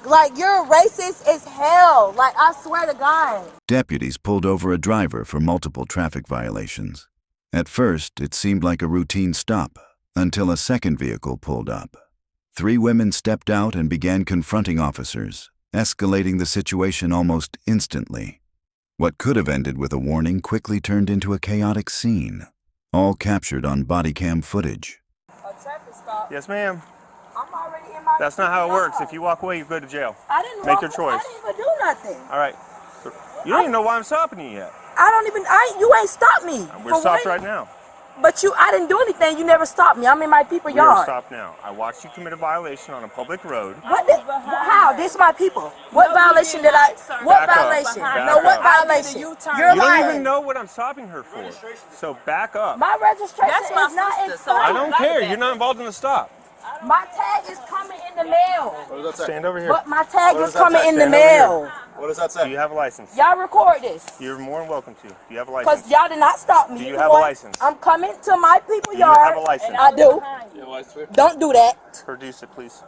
Like, you're racist as hell. Like, I swear to God. Deputies pulled over a driver for multiple traffic violations. At first, it seemed like a routine stop, until a second vehicle pulled up. 3 women stepped out and began confronting officers, escalating the situation almost instantly. What could have ended with a warning quickly turned into a chaotic scene, all captured on Bodycam footage. A traffic stop. Yes, ma'am. I'm already in my... That's not how it works. If you walk away, you go to jail. I didn't Make your choice. I didn't even do nothing. All right. You don't even know why I'm stopping you yet. I don't even... you ain't stopped me. We're stopped right now. But I didn't do anything. You never stopped me. I'm in my people's yard. We are stopped now. I watched you commit a violation on a public road. How? This my people. What violation did I... What violation? No, what violation? You're lying. You don't even know what I'm stopping her for. So back up. My registration is not expired. I don't care. You're not involved in the stop. My tag is coming in the mail. Stand over here. But my tag is coming in the mail. What does that say? Do you have a license? Y'all record this. You're more than welcome to. Do you have a license? Because y'all did not stop me. Do you have a license? I'm coming to my people's yard. Do you have a license? I do. You have a license? Don't do that. Produce it, please.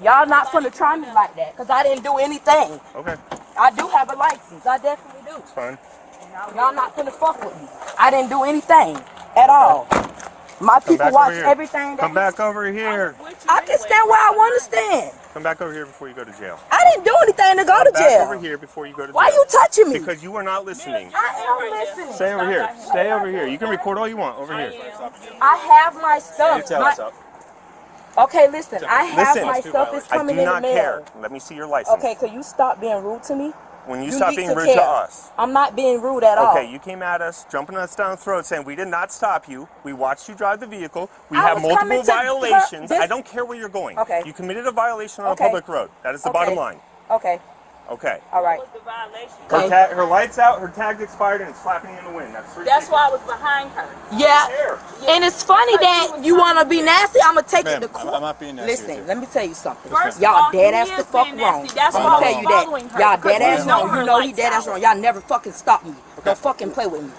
Y'all not gonna try me like that, because I didn't do anything. Okay. I do have a license. I definitely do. It's fine. Y'all not gonna fuck with me. I didn't do anything at all. My people watch everything. Come back over here. I can stand where I want to stand. Come back over here before you go to jail. I didn't do anything to go to jail. Come back over here before you go to jail. Why you touching me? Because you are not listening. I am listening. Stay over here. Stay over here. You can record all you want over here. I have my stuff. Okay, listen. I have my stuff. It's coming in the mail. I do not care. Let me see your license. Okay, could you stop being rude to me? When you stop being rude to us. I'm not being rude at all. Okay, you came at us, jumping us down the throat, saying we did not stop you. We watched you drive the vehicle. We have multiple violations. I don't care where you're going. Okay. You committed a violation on a public road. That is the bottom line. Okay. Okay. All right. What was the violation? Her light's out, her tag's expired, and it's flapping in the wind. That's why I was behind her. Yeah. And it's funny that you want to be nasty. I'm going to take it to court. I'm not being nasty. Listen, let me tell you something. First Y'all of all, dead he ass the is fuck being wrong. nasty. That's I'm why going to I tell was you following that. her, Y'all because dead ass we know wrong. her You know he lights dead ass out. wrong. Y'all never fucking stop me. Don't fucking play with me.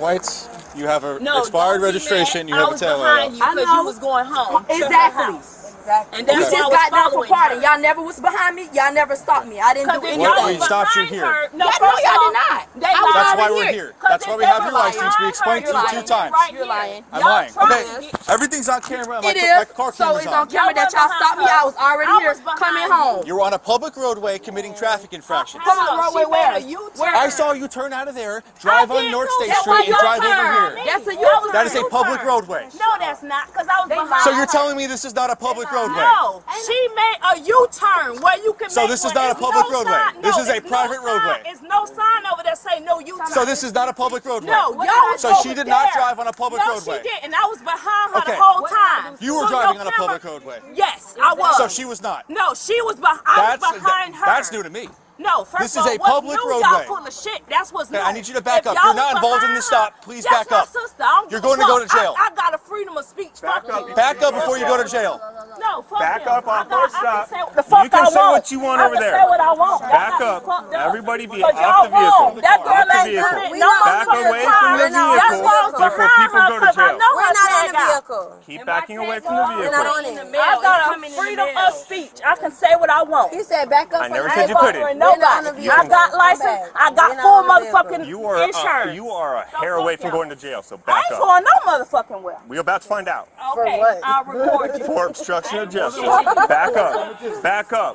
Whites, you have an No, expired don't be registration, mad. you have I a was tail behind light you I because know. you was going home. to her Exactly. house. Exactly. And We that's why I just was got done for following party. her. Y'all never was behind me. Y'all never stopped me. I didn't do Then anything. y'all We was stopped you behind here. her. No, Yeah, first no, y'all of all, did not. they I was lied. That's why already we're here. here. That's why we have your license. We explained to you You're 2 times. You're lying. I'm Y'all lying. tried Okay, it. everything's on camera. It My is. car So camera's it's on on. camera that y'all stopped me. I was already I here was behind coming you. home. You were on a public roadway committing traffic infractions. Public roadway where? Where? I saw you turn out of there, drive on North State Street, and drive over here. That's a U-turn. That is a public roadway. No, that's not, because I was behind So you're her. telling me this is not a public roadway? No, she made a U-turn where you can So make this is one. not a It's public no roadway. sign. This No, is a it's private no roadway. It's no sign over there saying no U-turn. So this is not a public roadway? No, y'all So was she over did not there. drive on a public no, roadway? No, she didn't. I was behind her Okay. the whole time. You were So driving your on a camera- public roadway? Yes, I was. So she was not? No, she was I was behind her. That's new to me. No, first This of all, is a public new, roadway. Y'all full of shit. That's what's new. Okay, I need you to back If up. y'all You're was not involved in behind this stop. her, Please that's back my up. Sister. I don't You're give a going to go to fuck. jail. I got a freedom of speech. Back up. Back up before you go to jail. No, fuck Back him. up off I our can stop. say what the fuck You can I say want. what you want I over can there. say what I want. Back That's up. how fucked up. Everybody be Because off y'all the vehicle. wrong. That girl Off the ain't vehicle. coming no Back motherfucking away time. from the That's why I was vehicle before behind people her, go to because I jail. know We're her not in tag the out. vehicle. Keep backing away from the We're vehicle. not on it. I got a freedom of speech. I can say what I want. He said back up. I never I said ain't you couldn't. bothering We're not on the nobody. vehicle. I got license. I got We're not full on the vehicle. motherfucking You insurance. are a hair away from going to jail, so I back ain't up. going no motherfucking well. We're about to find out. Okay, what? I'll report you. For obstruction of justice. Back up. Back up.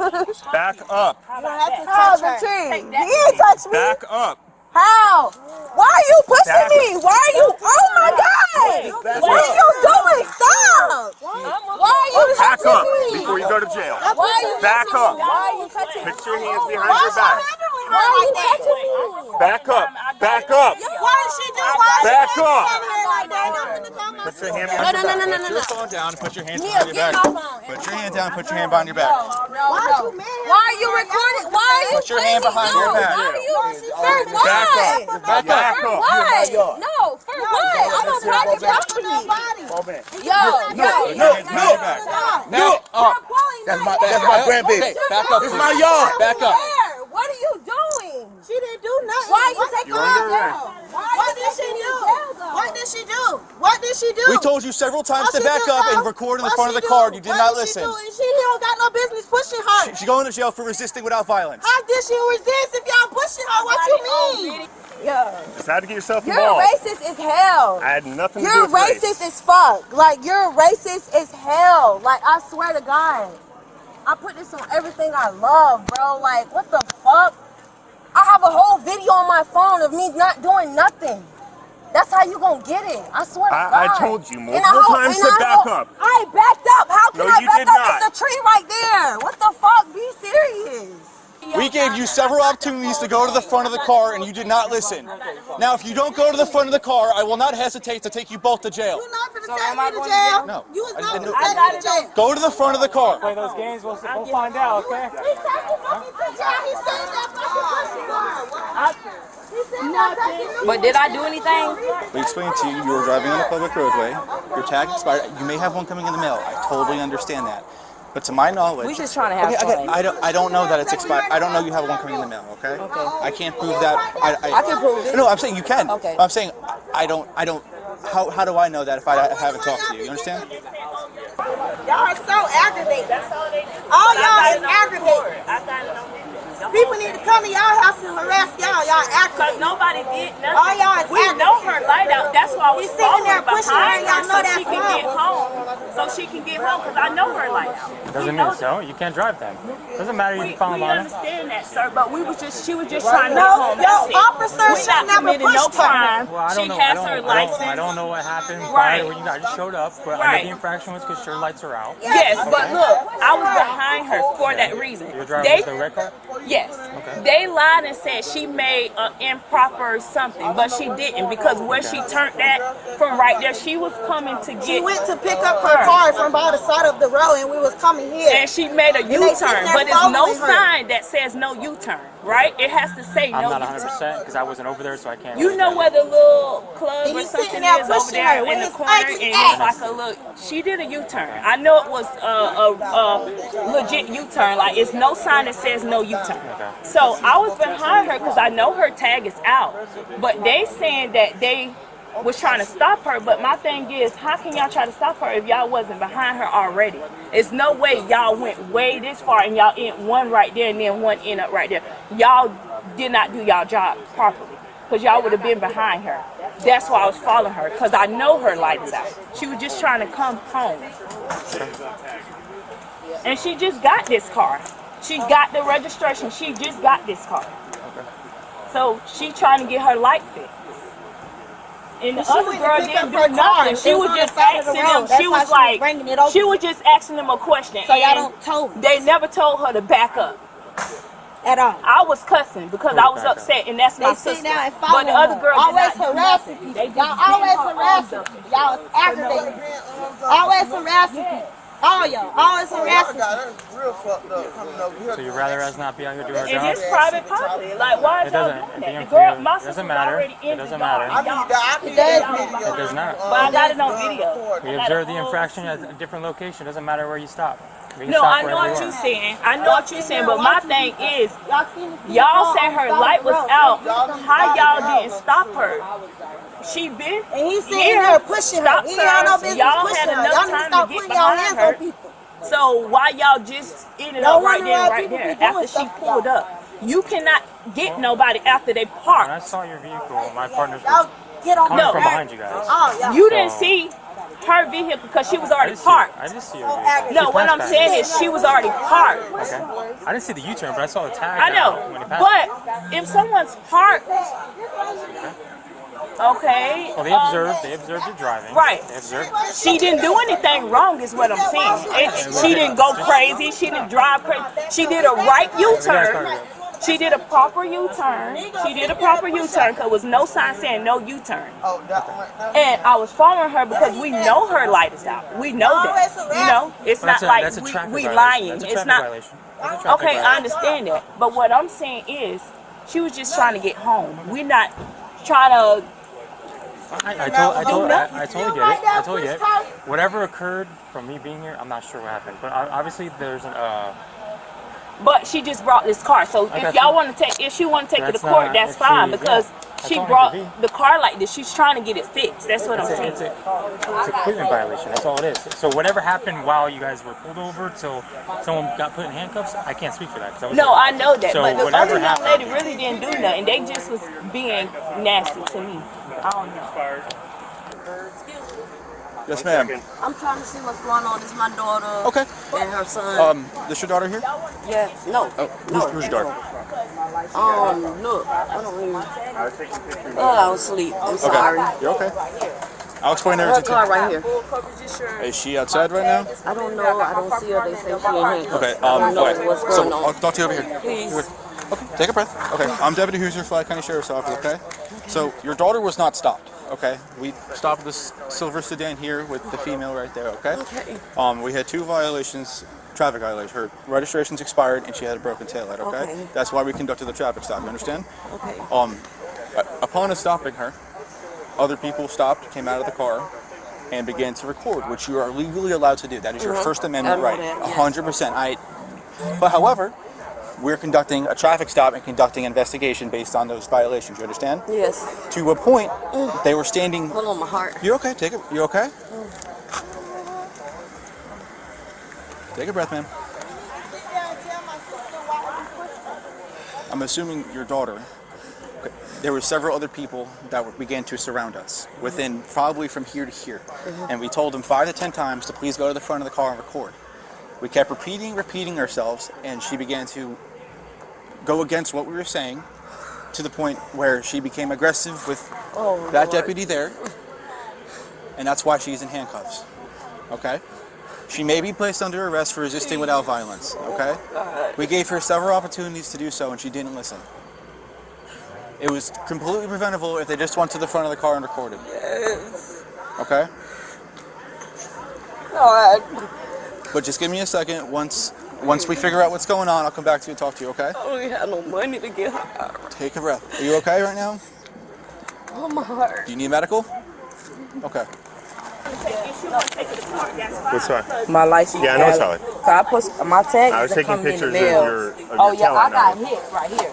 Back up. How the tree? He ain't touch me. Back up. How? Why are you pushing Back me? Why are you? Oh my God! What are you doing? Stop! Why are you Back touching up me? before you go to jail. Why are you Back touching up. me? Why are you touching me? Put your hands behind your back. Why are you touching me? Back up. Back up. Why is she doing? Why is Back she up. standing here like that? I'm gonna come Put your hand No, behind no, your no, back. no, no, Put no. your phone down and put your hands Here, behind your get back. my phone. Put your hand down, put your hand behind your back. Why are you recording? Why are you Put your hand behind your back. Why are you? For what? Back up. Back Back up. For up. what? No, for what? I'm on private property. Yo, Put your hands behind your back. Now, That's my grandbaby. Back up. It's my yard. Back up. What are you doing? She didn't do nothing. Why you taking her down? What did she do? What did she do? What did she do? We told you several times to back up and record in the front of the car. You did not listen. She don't got no business pushing her. She's going to jail for resisting without violence. How did she resist if y'all pushing her? What you mean? Yeah. Just had to get yourself You're involved. racist as hell. I had nothing to do You're with race. racist as fuck. Like, you're racist as hell. Like, I swear to God. I put this on everything I love, bro. Like, what the fuck? I have a whole video on my phone of me not doing nothing. That's how you gonna get it. I swear to God. I told you multiple times to back up. I backed up. How can No, I you back did up? not. It's a tree right there. What the fuck? Be serious. We gave you several opportunities to go to the front of the car and you did not listen. Now, if you don't go to the front of the car, I will not hesitate to take you both to jail. You not gonna take me to jail? No. You was I not didn't- gonna take me to jail. Go to the front of the car. Play those games, we'll find out, okay? He said he fucking to jail. He said that fucking pushing her. He said that fucking But did I do anything? We explained to you, you were driving on a public roadway. Your tag expired. You may have one coming in the mail. I totally understand that. But to my knowledge, We just trying to have okay, fun. I don't know that it's expired. I don't know you have one coming in the mail. Okay. I can't prove that. I can prove it. No, I'm saying you can. Okay. I'm saying I don't. How do I know that if I haven't talked to you? You understand? Y'all are so aggravated. All y'all is aggravated. I got it on video. People need to come to y'all house and harass y'all. Y'all Because aggravated. nobody did nothing. All y'all is We aggravated. know her light out. That's why we He's sitting there following pushing her behind and y'all know so that's she can wrong. get home. So she can get home because I know her light out. Doesn't mean so. You can't drive then. Doesn't matter you We follow on it. understand that, sir, but she was just trying to get No, home. no, That's it. officer We should not never committed no pushed her. crime. Well, I She don't know. has her license. I don't know what happened Right. prior to when you guys showed up, but I know Right. the infraction was because your lights are out. Yes, but look, I was behind her for that reason. You're driving with the red car? Yes. Okay. They lied and said she made an improper something, but she didn't because where she turned that from right there, she was coming to get. She went to pick up her car from by the side of the road and we was coming here. And she made a they U-turn, sitting there but there's no following her. sign that says no U-turn, right? It has to say I'm no not U-turn. 100% because I wasn't over there, so I can't. You really know tell where the little club And or you something sitting there is over pushing there her in with the his corner, ugly and ass. it's like a look. She did a U-turn. I know it was a legit U-turn. Like it's no sign that says no U-turn. So I was behind her because I know her tag is out, but they saying that they was trying to stop her. But my thing is, how can y'all try to stop her if y'all wasn't behind her already? It's no way y'all went way this far and y'all in one right there and then one end up right there. Y'all did not do y'all job properly because y'all would have been behind her. That's why I was following her because I know her light is out. She was just trying to come home. And she just got this car. She got the registration. She just got this car. So she trying to get her light fixed. And the other went to girl pick didn't up do her car. nothing. It She was was on just the side of the asking road. them. That's She why was she was like, bringing it over. she was just asking them a question. So y'all and don't told they never told her to back up. at all. I was cussing because I was upset, and that's my They sit sister. down and But follow the other her. girl Always did not do harassing nothing. people. They Y'all just always beat her harassing up. people. Y'all is aggravating. Always harassing people. All y'all. Always harassing people. So you'd rather us not be out here doing our And job? it's private property. Like, why It is y'all doesn't. doing At the that? end The girl, of my it sister doesn't was matter. already It in the doesn't yard. matter. It does matter. It does not. But I got it on video. We observed the infraction at a different location. Doesn't matter where you stop. We can No, stop I know wherever what we you're want. saying. I know what you're saying, but my thing is, Y'all seen the y'all people said on her the side light of the was road. out. How y'all didn't stop her? She been And he's sitting here, there pushing her. stop He ain't had no signs. business Y'all pushing had her. enough Y'all need to time stop to get putting y'all behind hands her. on people. So why y'all just ended No up right wonder there, why right people there be doing after she stuff pulled like up? You cannot get nobody after they When I parked. saw your vehicle, my partners Y'all were get on coming No. from behind you guys. Oh, y'all. You didn't see her vehicle because she was I already didn't parked. see. I didn't see your vehicle. No, She what passed I'm by saying me. is she was already parked. Okay. I didn't see the U-turn, but I saw the tag. I know, when he passed. but if someone's parked, okay, Well, they observed you driving. right. They observed. She didn't do anything wrong, is what I'm saying. She didn't go crazy. She didn't drive crazy. She did a right U-turn. She did a proper U-turn. She did a proper U-turn because there was no sign saying no U-turn. And I was following her because we know her light is out. We know that. You know, it's Well, not like that's a traffic we violation. lying. That's a It's traffic not. violation. That's a traffic Okay, I violation. understand that. But what I'm saying is, she was just trying to get home. We're not trying to. I totally get it. I totally get it. Whatever occurred from me being here, I'm not sure what happened. But obviously, there's an. But she just brought this car. So if got y'all you. want to take, if she want to take it to That's court, not- that's if fine she- because She brought the car like this. She's trying to get it fixed. That's what I'm saying. It's equipment violation. That's all it is. So whatever happened while you guys were pulled over till someone got put in handcuffs, I can't speak for that. No, I know that. So but the whatever other young happened, lady really didn't do nothing. They just was being nasty to me. I don't know. Yes, ma'am. I'm trying to see what's going on. This is my daughter. Okay. And her son. This your daughter here? Yeah. No. Oh, who's your daughter? Look. I don't even. I was asleep. I'm sorry. Okay. You're okay. I'll explain Her everything. car right here. Is she outside right now? I don't know. I don't see her. They say she in handcuffs. Okay. I don't know Wait. what's So going on. I'll talk to you over here. Please. Okay. Take a breath. Okay. I'm Deputy Hoosier, Flag County Sheriff's Office. Okay. So your daughter was not stopped. Okay. We stopped this silver sedan here with the female right there. Okay. Okay. We had 2 violations. Traffic violation. Her registration's expired and she had a broken taillight. Okay. That's why we conducted the traffic stop. You understand? Okay. Upon us stopping her, other people stopped, came out of the car, and began to record, which you are legally allowed to do. That is your First Amendment right. 100%. But however, we're conducting a traffic stop and conducting an investigation based on those violations. You understand? Yes. To a point, they were standing. Hold on, my heart. You're okay. Take it. You okay? Take a breath, ma'am. I'm assuming your daughter. Okay. There were several other people that began to surround us within probably from here to here, and we told them 5 to 10 times to please go to the front of the car and record. We kept repeating ourselves, and she began to go against what we were saying to the point where she became aggressive with that deputy there, and that's why she's in handcuffs. Okay? She may be placed under arrest for resisting without violence. Okay? We gave her several opportunities to do so, and she didn't listen. It was completely preventable if they just went to the front of the car and recorded. Yes. Okay? Alright. But just give me a second. Once we figure out what's going on, I'll come back to you and talk to you, okay? I don't even have no money to get her. Take a breath. Are you okay right now? Oh, my heart. Do you need medical? Okay. What's that? My license. Yeah, I know it's valid. I put my tag. I was taking pictures of your Oh yeah, I taillight got number. hit right here.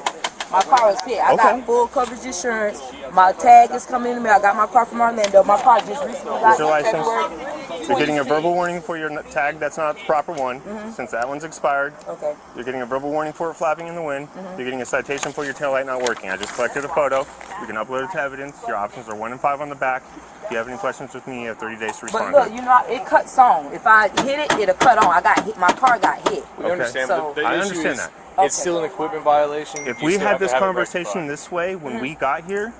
My car was hit. I Okay. got full coverage insurance. My tag is coming in the mail. I got my car from Orlando. My car just recently got What's your license? February You're getting a 26th. verbal warning for your tag. That's not the proper one. Since that one's expired. Okay. You're getting a verbal warning for it flapping in the wind. You're getting a citation for your taillight not working. I just collected a photo. You can upload it to evidence. Your options are 1 and 5 on the back. If you have any questions with me, you have 30 days to But respond. look, you know, it cuts on. If I hit it, it'll cut on. I got hit. My car got hit. We understand, So- but the I issue understand is that. it's still an equipment violation. If You we still had have to this have it conversation rectified. this way when we got here,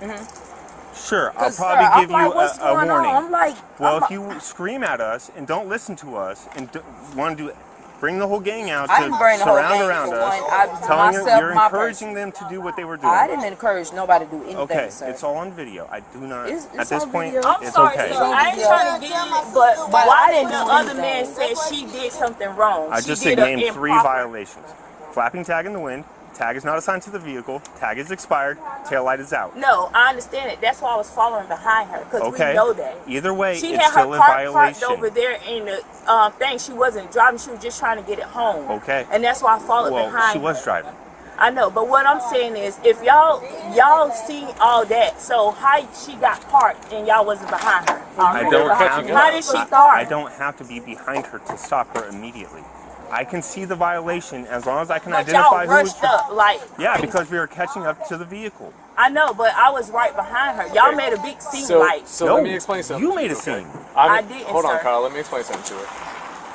sure, I'll 'Cause, probably sir, give I'm you like, what's a going on? warning. I'm like, Well, if you scream at us and don't listen to us and want to bring the whole gang out I to didn't bring the whole surround gang around for us, one. I- telling myself, you're my encouraging them to do what they were doing. I didn't encourage nobody to do anything, Okay, sir. it's all on video. I do not. It's At this on point, video. I'm it's sorry, okay. sir. I ain't trying to get you, but why did the other man say she did something wrong? I She just did said a name 3 improper- violations: flapping tag in the wind, tag is not assigned to the vehicle, tag is expired, tail light is out. No, I understand it. That's why I was following behind her because Okay. we know that. Either way, She it's had her still a car parked violation. over there in the thing. She wasn't driving. She was just trying to get it home. Okay. And that's why I followed Well, behind she was her. driving. I know, but what I'm saying is, if y'all see all that, so how she got parked and y'all wasn't behind her? I don't have to. How did she I start? don't have to be behind her to stop her immediately. I can see the violation as long as I can But identify y'all who is. rushed up like. Yeah, crazy. because we were catching up to the vehicle. I know, but I was right behind her. Y'all made a big scene like. So No, let me explain something. you to made a okay? scene. I didn't, Hold on, sir. Kyle. Let me explain something to her.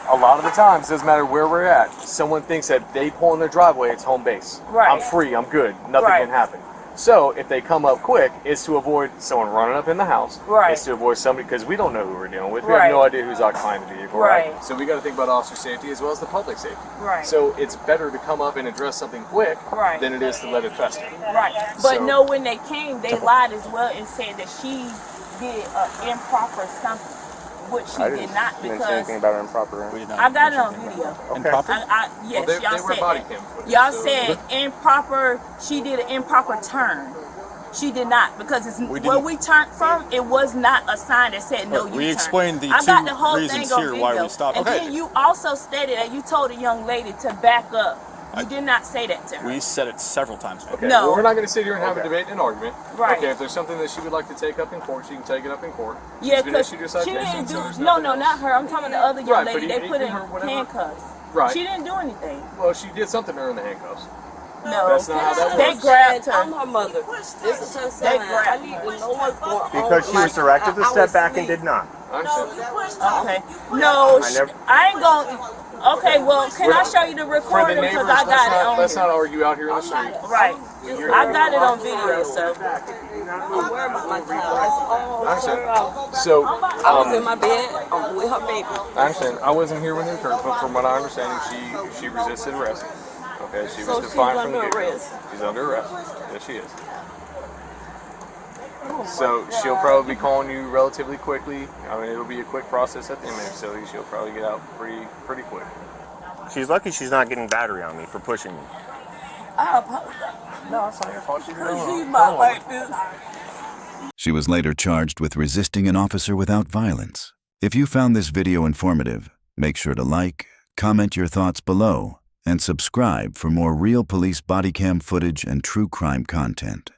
A lot of the times, doesn't matter where we're at. Someone thinks that they pull in their driveway, it's home base. Right. I'm free. I'm good. Nothing Right. can happen. So if they come up quick, it's to avoid someone running up in the house. Right. It's to avoid somebody because we don't know who we're dealing with. We Right. have no idea who's occupying the vehicle. Right. So we got to think about officer safety as well as the public safety. Right. So it's better to come up and address something quick Right. than it is to let it fester. Right. But So- no, when they came, they lied as well and said that she did improper something, which she did not because about improper. I got it on video. Improper? Yes, Well, y'all they were said body that. cam footage, Y'all so- said improper. She did an improper turn. She did not because it's where didn't- we turned from. It was not a sign that said no. We U-turn. explained the I got two the whole reasons thing on here video. why we stopped. And Okay. then you also stated that you told a young lady to back up You did not say that to her. We said it several times. Okay. No. Well, we're not going to sit here and have a debate and an argument. Right. Okay. If there's something that she would like to take up in court, she can take it up in court. Yeah, She's gonna because issue your she citation, didn't so do. there's No, nothing no, else. not her. I'm talking about the other young Right, lady. but They put in her, whatever. handcuffs. Right. She didn't do anything. Well, she did something to her in the handcuffs. No. That's not how that They works. grabbed her. I'm her mother. This is her son. I need to know what's going on. Because she was directed to step back and did not. I understand. Okay. No, never- I ain't gonna. Okay, well, can I show you the For the recording neighbors, because I got it on let's here. not argue out here in the street. Right. I got it on video, so. I'm worried about my child. That's all. I understand. So, I was in my bed with her baby. I understand. I wasn't here when it occurred, but from what I understand, she resisted arrest. Okay, she was So defiant she's from the under get-go. arrest. She's under arrest. Yes, she is. So she'll probably be calling you relatively quickly. I mean, it'll be a quick process at the inmate facility. She'll probably get out pretty quick. She's lucky she's not getting battery on me for pushing me. I apologize. No, it's not your fault. She's not like this. She was later charged with resisting an officer without violence. If you found this video informative, make sure to like, comment your thoughts below, and subscribe for more real police body cam footage and true crime content.